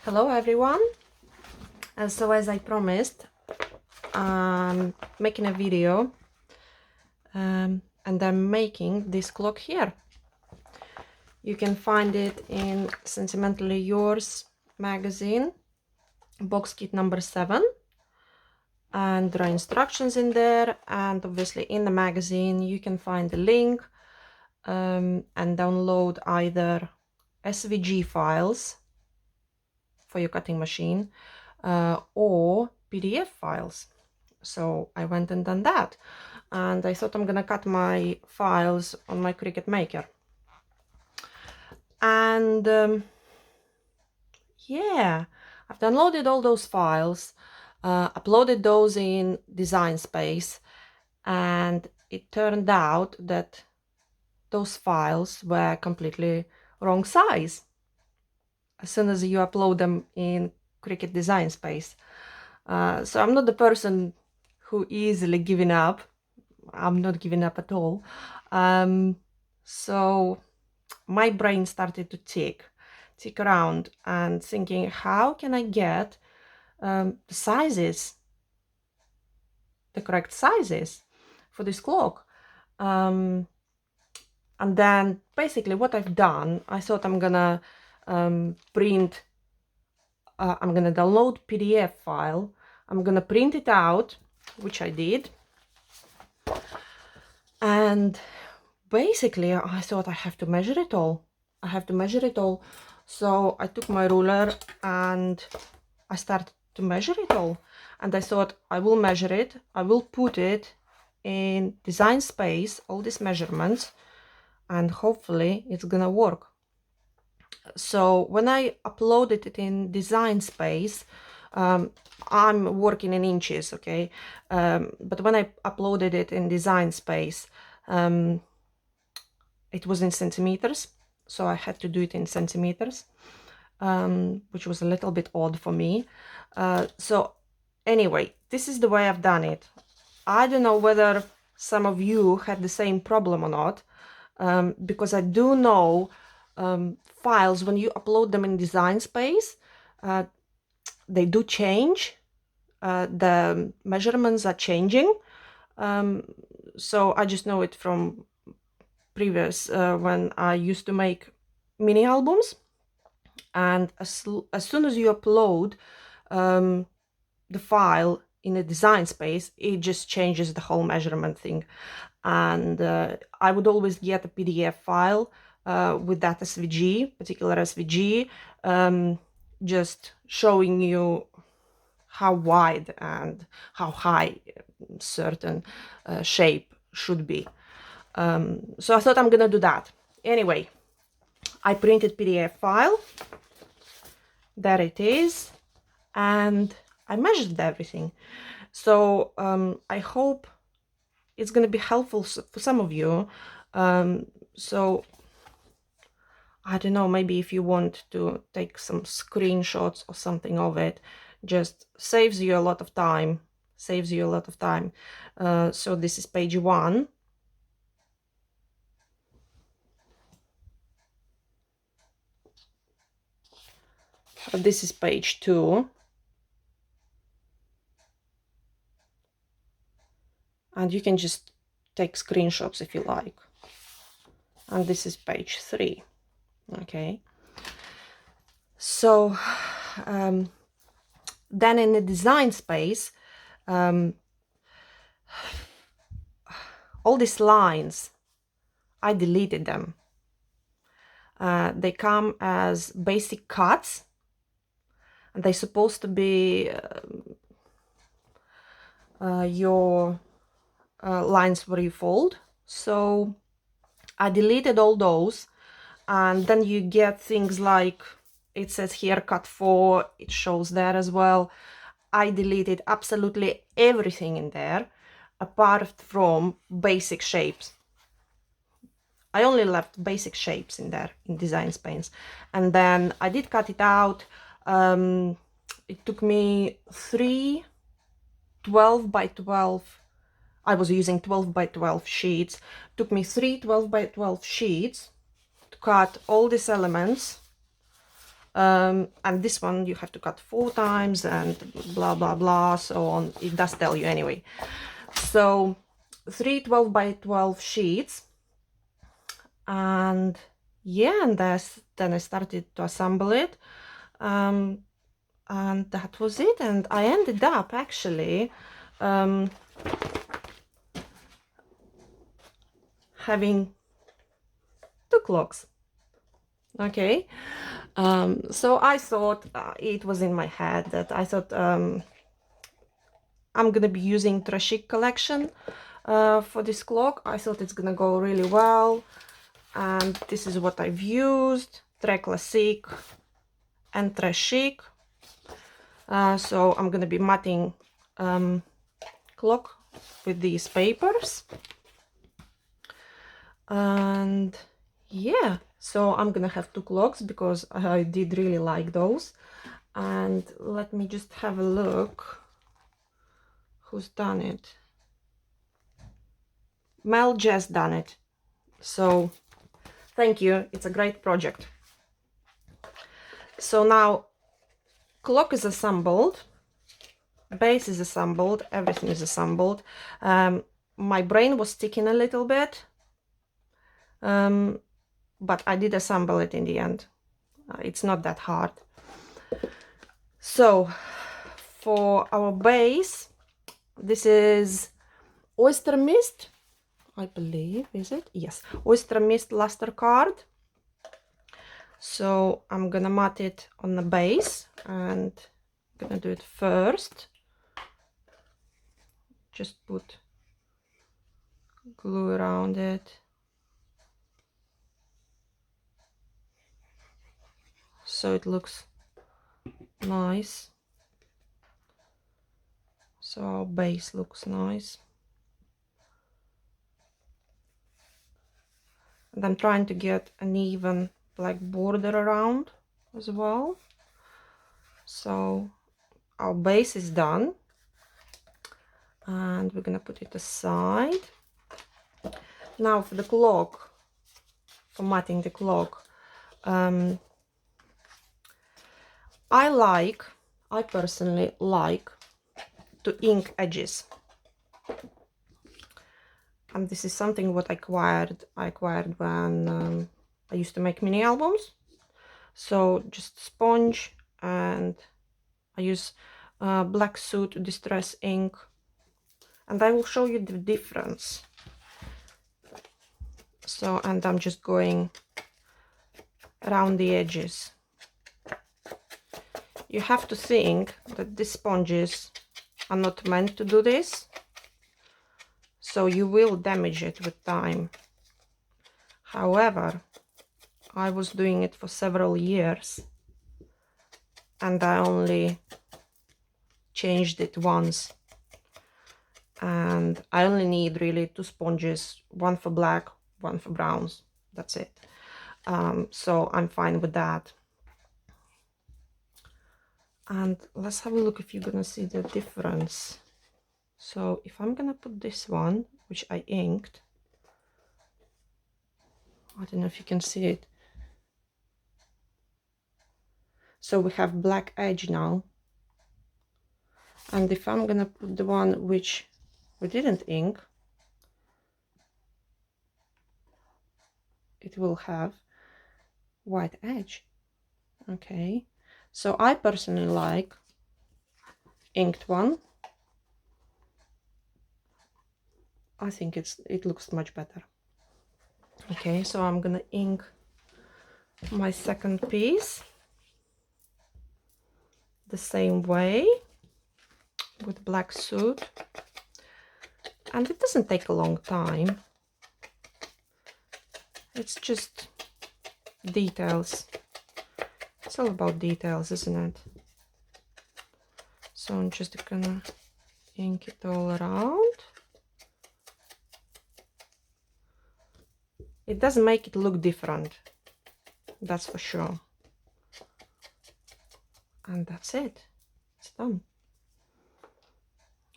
Hello everyone, and so as I promised, I'm making a video and I'm making this clock here. You can find it in Sentimentally Yours magazine, box kit number 7, and there are instructions in there, and obviously in the magazine you can find the link and download either SVG files for your cutting machine or PDF files. So I went and done that, and I thought I'm gonna cut my files on my Cricut Maker. And yeah, I've downloaded all those files, uploaded those in Design Space, and it turned out that those files were completely wrong size as soon as you upload them in Cricut Design Space. So I'm not the person who easily giving up. I'm not giving up at all. So my brain started to tick around and thinking, how can I get the sizes, the correct sizes for this clock? And then basically what I've done, I thought I'm gonna I'm gonna download PDF file, I'm gonna print it out, which I did. And basically I thought I have to measure it all. So I took my ruler and I started to measure it all. And I thought I will measure it, I will put it in Design Space, all these measurements, and hopefully it's gonna work. So when I uploaded it in Design Space, I'm working in inches, okay? But when I uploaded it in Design Space, it was in centimeters, so I had to do it in centimeters, which was a little bit odd for me. So anyway, this is the way I've done it. I don't know whether some of you had the same problem or not, because I do know files, when you upload them in Design Space, they do change. The measurements are changing. So I just know it from previous when I used to make mini albums, and as soon as you upload the file in a Design Space, it just changes the whole measurement thing. And I would always get a PDF file with that SVG, particular SVG, just showing you how wide and how high certain shape should be. So I thought I'm gonna do that. Anyway, I printed PDF file. There it is. And I measured everything. So I hope it's gonna be helpful for some of you. So I don't know, maybe if you want to take some screenshots or something of it, just saves you a lot of time. So this is page 1. This is page 2. And you can just take screenshots if you like. And this is page 3. Okay. So then in the Design Space, all these lines, I deleted them. They come as basic cuts, and they're supposed to be your lines where you fold. So I deleted all those, and then you get things like, it says here cut 4, it shows there as well. I deleted absolutely everything in there apart from basic shapes. I only left basic shapes in there in Design Space, and then I did cut it out. It took me 3 12 by 12. I was using 12 by 12 sheets. It took me 3 12 by 12 sheets to cut all these elements And this one you have to cut 4 times and blah blah blah, so on. It does tell you anyway. So 3 12 by 12 sheets, and yeah, and then I started to assemble it, and that was it. And I ended up actually having 2 clocks. Okay, so I thought, it was in my head that I thought, I'm gonna be using Tres Chic collection for this clock. I thought it's gonna go really well, and this is what I've used: Tres Classic and Tres Chic. So I'm gonna be matting clock with these papers, and yeah, so I'm gonna have 2 clocks because I did really like those. And let me just have a look who's done it. Mel just done it, so thank you, it's a great project. So now clock is assembled, base is assembled, everything is assembled. My brain was sticking a little bit, but I did assemble it in the end. It's not that hard. So for our base, this is Oyster Mist, I believe, is it? Yes, Oyster Mist Lustre card. So I'm gonna mat it on the base, and I'm gonna do it first. Just put glue around it, so it looks nice, so our base looks nice. And I'm trying to get an even black border around as well. So our base is done, and we're gonna put it aside. Now for the clock, for matting the clock, I personally like to ink edges, and this is something what I acquired when I used to make mini albums. So just sponge, and I use Black Suit Distress ink, and I will show you the difference. So, and I'm just going around the edges. You have to think that these sponges are not meant to do this, so you will damage it with time. However, I was doing it for several years, and I only changed it once, and I only need really 2 sponges, one for black, one for browns. That's it. So I'm fine with that. And let's have a look if you're gonna see the difference. So if I'm gonna put this one, which I inked, I don't know if you can see it. So we have black edge now. And if I'm gonna put the one which we didn't ink, it will have white edge. Okay, so I personally like inked one. I think it looks much better. Okay, so I'm gonna ink my second piece the same way with Black Suit, and it doesn't take a long time. It's just details. It's all about details, isn't it? So I'm just gonna ink it all around. It doesn't make it look different, that's for sure. And that's it, it's done.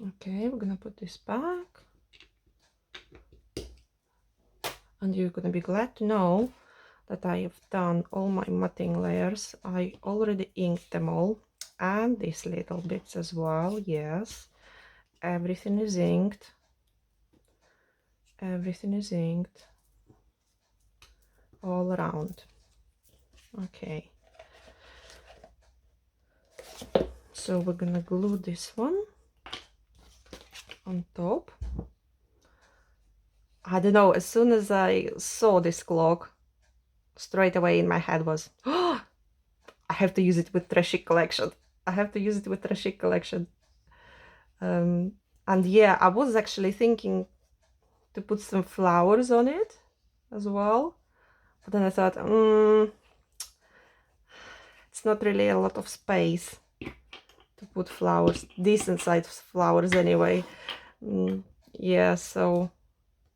Okay, we're gonna put this back, and you're gonna be glad to know that I have done all my matting layers. I already inked them all, and these little bits as well. Yes, everything is inked. Everything is inked all around. Okay, so we're gonna glue this one on top. I don't know, as soon as I saw this clock, straight away in my head was, oh, I have to use it with Tres Chic collection. I have to use it with Tres Chic collection. And yeah, I was actually thinking to put some flowers on it as well. But then I thought, it's not really a lot of space to put flowers, decent sized flowers anyway. Yeah, so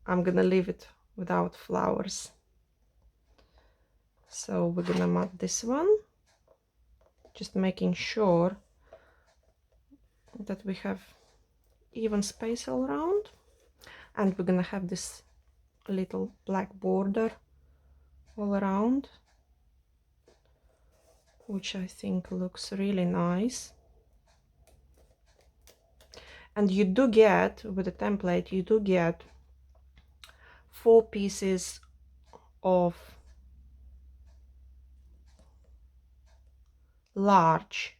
I'm gonna leave it without flowers. So we're gonna mat this one, just making sure that we have even space all around. And we're gonna have this little black border all around, which I think looks really nice. And you do get, with the template, you do get 4 pieces of large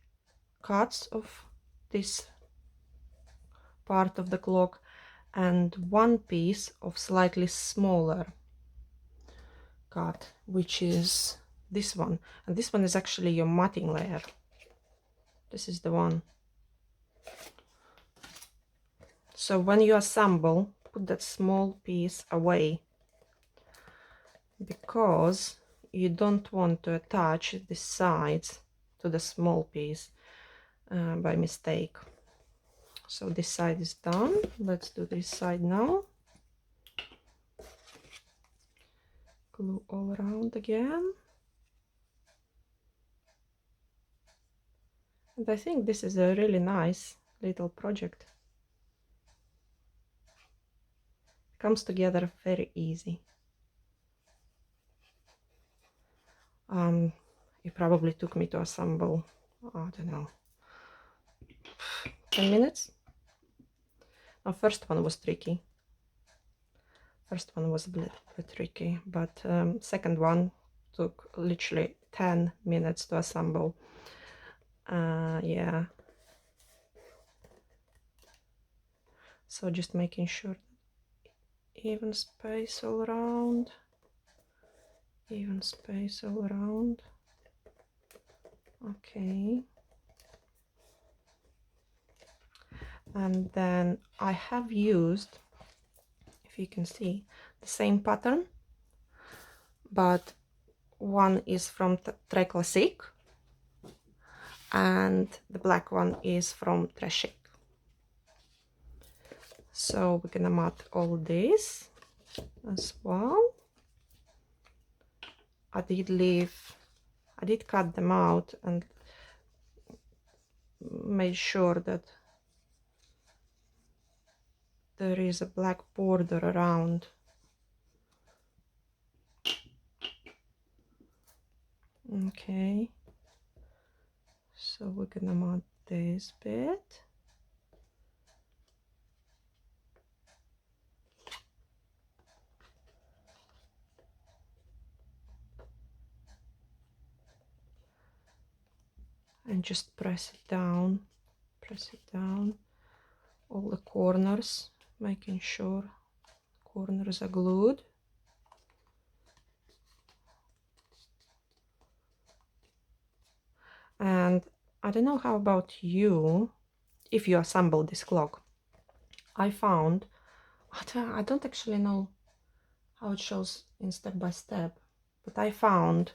cuts of this part of the clock and 1 piece of slightly smaller cut, which is this one. And this one is actually your matting layer. This is the one. So when you assemble, put that small piece away, because you don't want to attach the sides to the small piece by mistake. So this side is done. Let's do this side now. Glue all around again. And I think this is a really nice little project. Comes together very easy. It probably took me to assemble, I don't know, 10 minutes. The first one was tricky. First one was a bit tricky, but second one took literally 10 minutes to assemble. Yeah. So just making sure even space all around. Even space all around. Okay. And then I have used, if you can see, the same pattern, but one is from Tres Chic and the black one is from Tres Chic. So we're gonna mat all this as well. I did cut them out and made sure that there is a black border around. Okay, so we're gonna mat this bit. And just press it down, all the corners, making sure corners are glued. And I don't know how about you, if you assemble this clock. I found, I don't actually know how it shows in step by step, but I found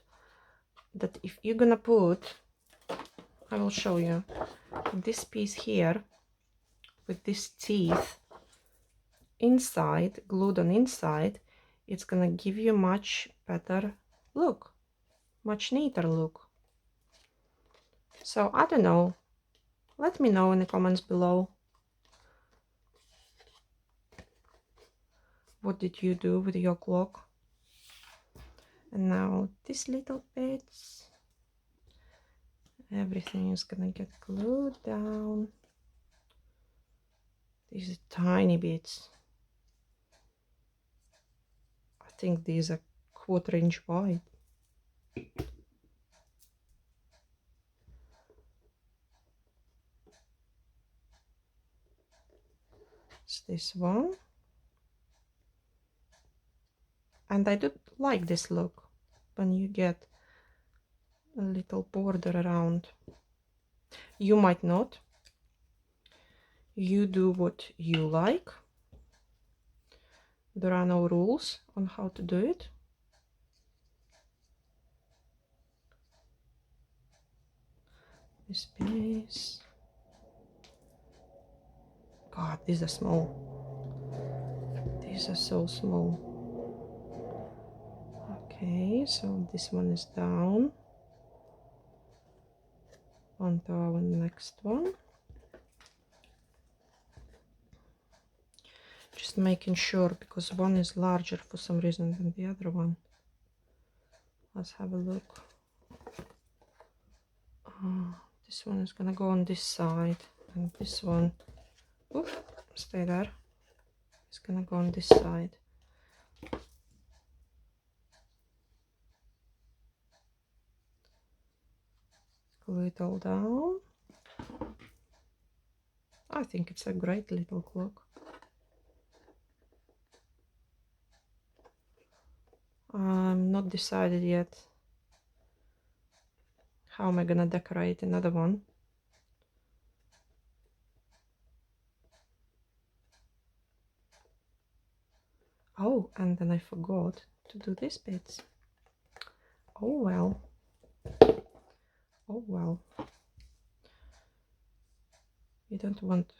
that if you're gonna put, I will show you, this piece here with this teeth inside, glued on inside, it's gonna give you much better look, much neater look. So I don't know, let me know in the comments below. What did you do with your clock? And now these little bits, everything is gonna get glued down. These are tiny bits. I think these are 1/4 inch wide. It's this one. And I do like this look when you get a little border around. You might not. You do what you like. There are no rules on how to do it. This piece. God, these are small. These are so small. Okay, so this one is down. Onto our next one. Just making sure, because one is larger for some reason than the other one. Let's have a look. This one is gonna go on this side, and this one, oof, stay there. It's gonna go on this side. Glue it all down. I think it's a great little clock. I'm not decided yet. How am I gonna decorate another one? Oh, and then I forgot to do these bits. Oh well. Oh well. You don't want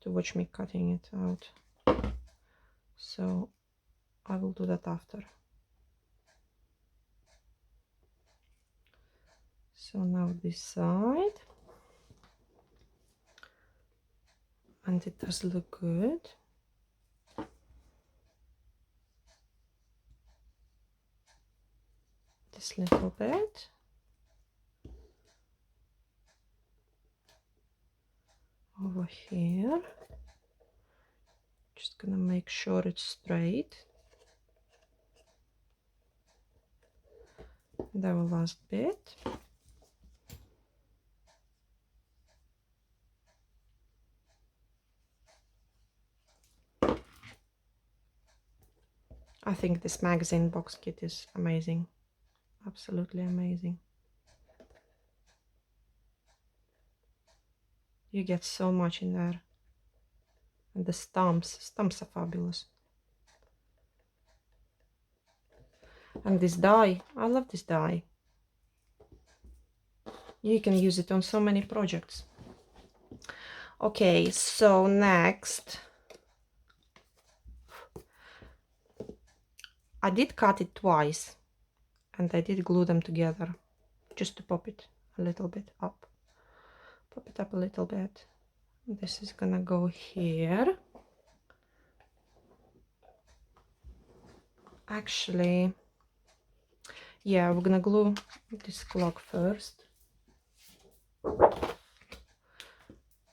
to watch me cutting it out. So I will do that after. So now this side. And it does look good. This little bit. Over here. Just gonna make sure it's straight. And our last bit. I think this magazine box kit is amazing. Absolutely amazing. You get so much in there. And the stamps are fabulous. And this die, I love this die. You can use it on so many projects. Okay, so next, I did cut it twice, and I did glue them together just to pop it a little bit up. Pop it up a little bit. This is gonna go here. Actually, yeah, we're gonna glue this clock first.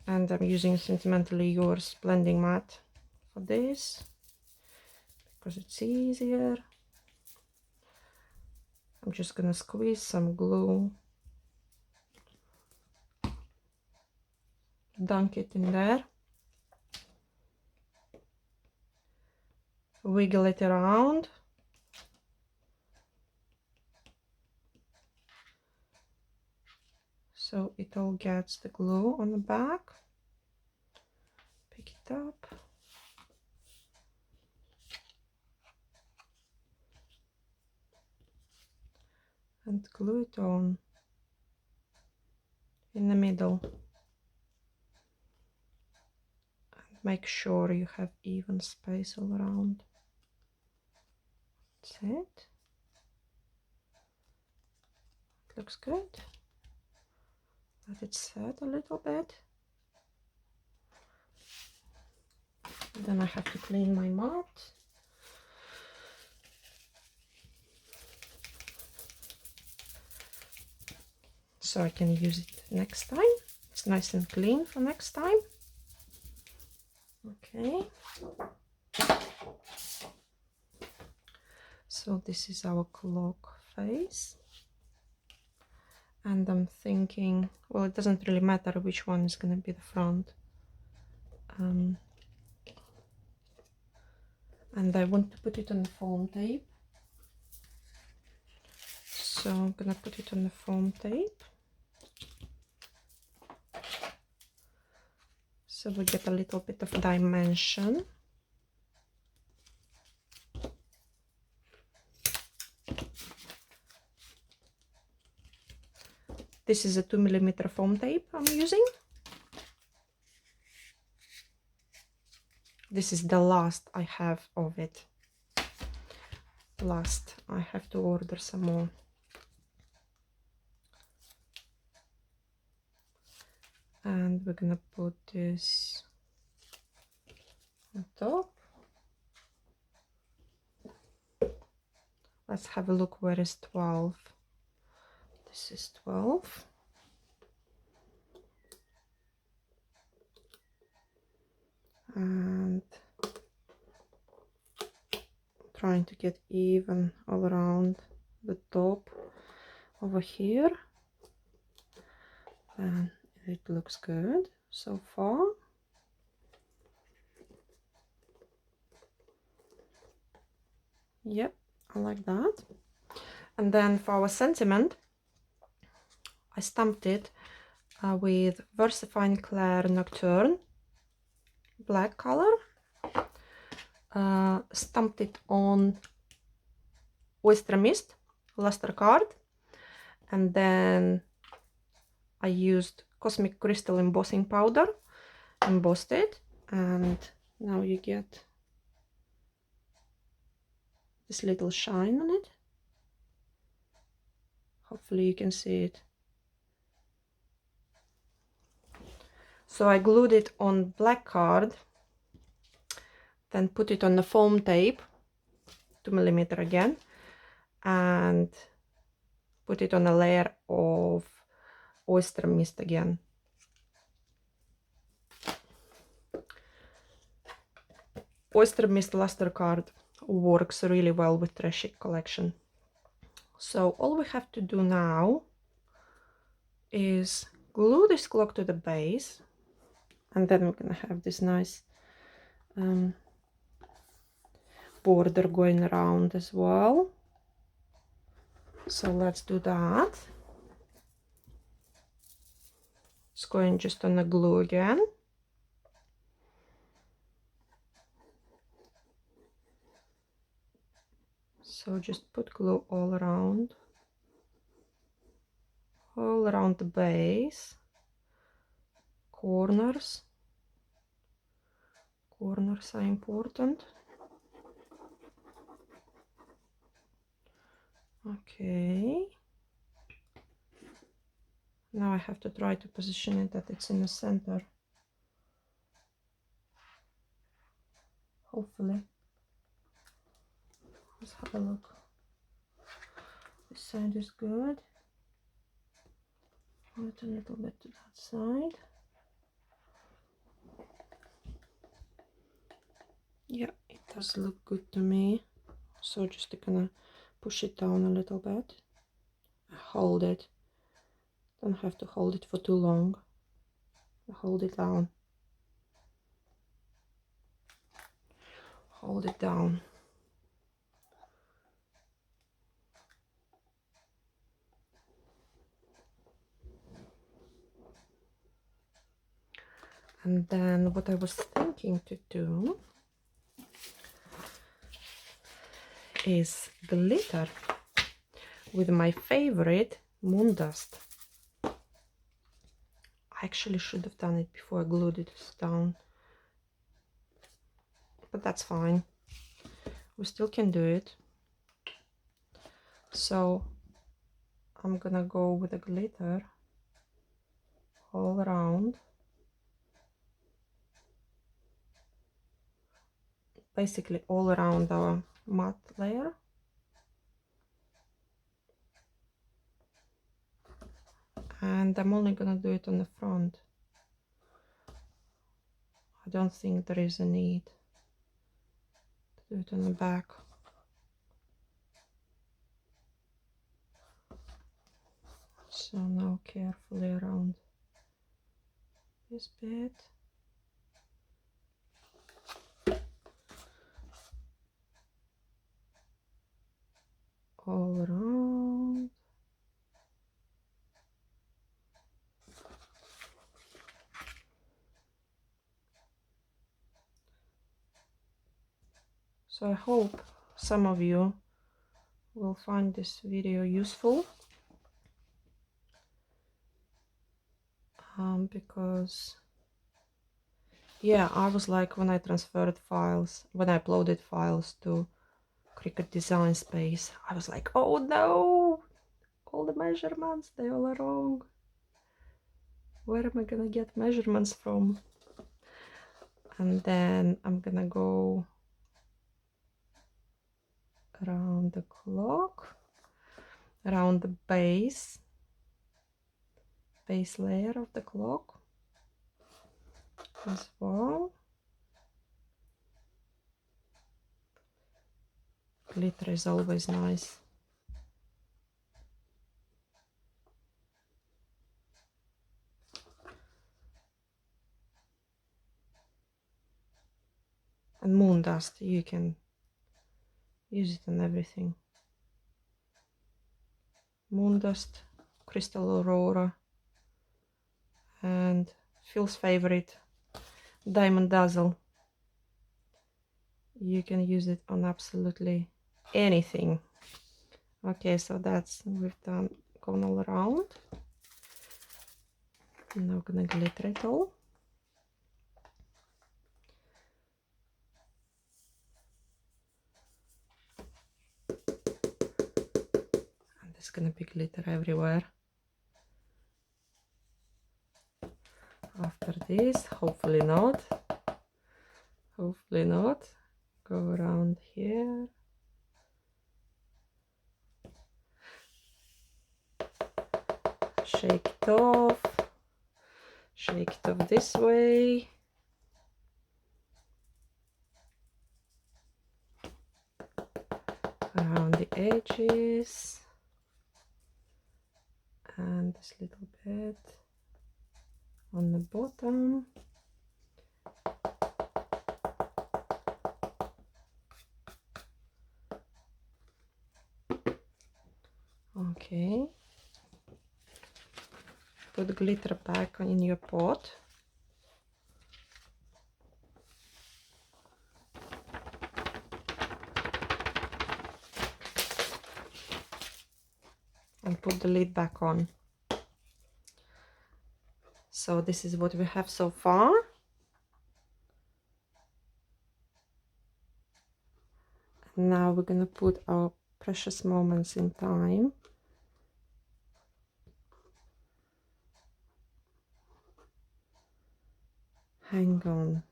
And I'm using Sentimentally Yours blending mat for this because it's easier. I'm just gonna squeeze some glue, dunk it in there, wiggle it around, so it all gets the glue on the back. Pick it up. And glue it on in the middle. And make sure you have even space all around. That's it. It looks good. Let it set a little bit. Then I have to clean my mat. so I can use it next time. It's nice and clean for next time. Okay. So this is our clock face. And I'm thinking, well, it doesn't really matter which one is going to be the front. And I want to put it on the foam tape. So I'm going to put it on the foam tape. So we get a little bit of dimension. This is a 2mm foam tape I'm using. This is the last I have of it. Last, I have to order some more. And we're gonna put this on top. Let's have a look, where is 12? This is 12. And trying to get even all around the top over here. And it looks good so far. Yep, I like that. And then for our sentiment, I stamped it with VersaFine Clair Nocturne black color. Stamped it on Oyster Mist Lustre card, and then I used Cosmic Crystal embossing powder, embossed it, and now you get this little shine on it. Hopefully you can see it. So I glued it on black card, then put it on the foam tape, 2mm again, and put it on a layer of Oyster Mist again. Oyster Mist Lustre card works really well with Tres Chic collection. So all we have to do now is glue this clock to the base, and then we're gonna have this nice border going around as well. So let's do that. It's going just on the glue again. So just put glue all around the base, corners are important. Okay, now I have to try to position it that it's in the center, hopefully. Let's have a look. This side is good. Add a little bit to that side. Yeah, it does look good to me. So just gonna push it down a little bit. Hold it. Don't have to hold it for too long. Hold it down. Hold it down. And then what I was thinking to do is glitter with my favorite moon dust. I actually should have done it before I glued it down, but that's fine. We still can do it. So I'm gonna go with the glitter all around, basically all around our matte layer. and I'm only gonna do it on the front. I don't think there is a need to do it on the back. So now carefully around this bit. All around. So I hope some of you will find this video useful, because yeah, I was like, when I transferred files, when I uploaded files to Cricut Design Space, I was like, oh no, all the measurements, they all are wrong. Where am I gonna get measurements from? And then I'm gonna go around the clock, around the base layer of the clock as well. Glitter is always nice. And moon dust, you can use it on everything. Moon dust, crystal aurora, and Phil's favorite, diamond dazzle. You can use it on absolutely anything. Okay, so that's, we've gone all around. I'm now gonna glitter it all. And there's gonna be glitter everywhere. After this, hopefully not. Hopefully not. Go around here. Shake it off. Shake it off this way. Around the edges. And this little bit on the bottom. Okay. Put the glitter back in your pot. And put the lid back on. So this is what we have so far. And now we're gonna put our precious moments in time. Hang on.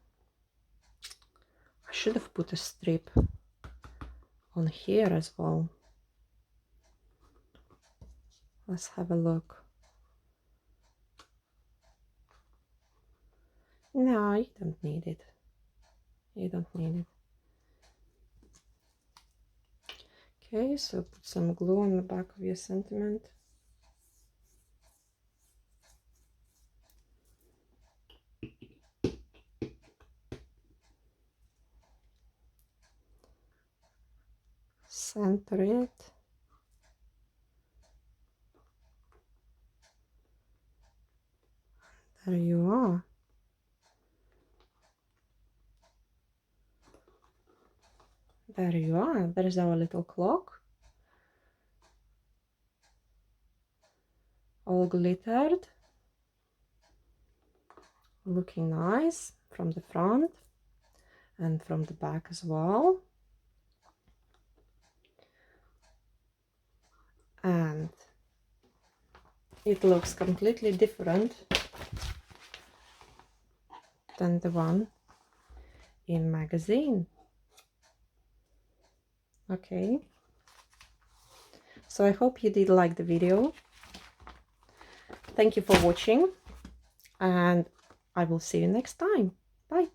I should have put a strip on here as well. Let's have a look. No, you don't need it. You don't need it. Okay, so put some glue on the back of your sentiment. Center it. There you are. There you are. There's our little clock. All glittered. Looking nice from the front and from the back as well. And it looks completely different than the one in magazine. Okay, so I hope you did like the video. thank you for watching, and I will see you next time. Bye.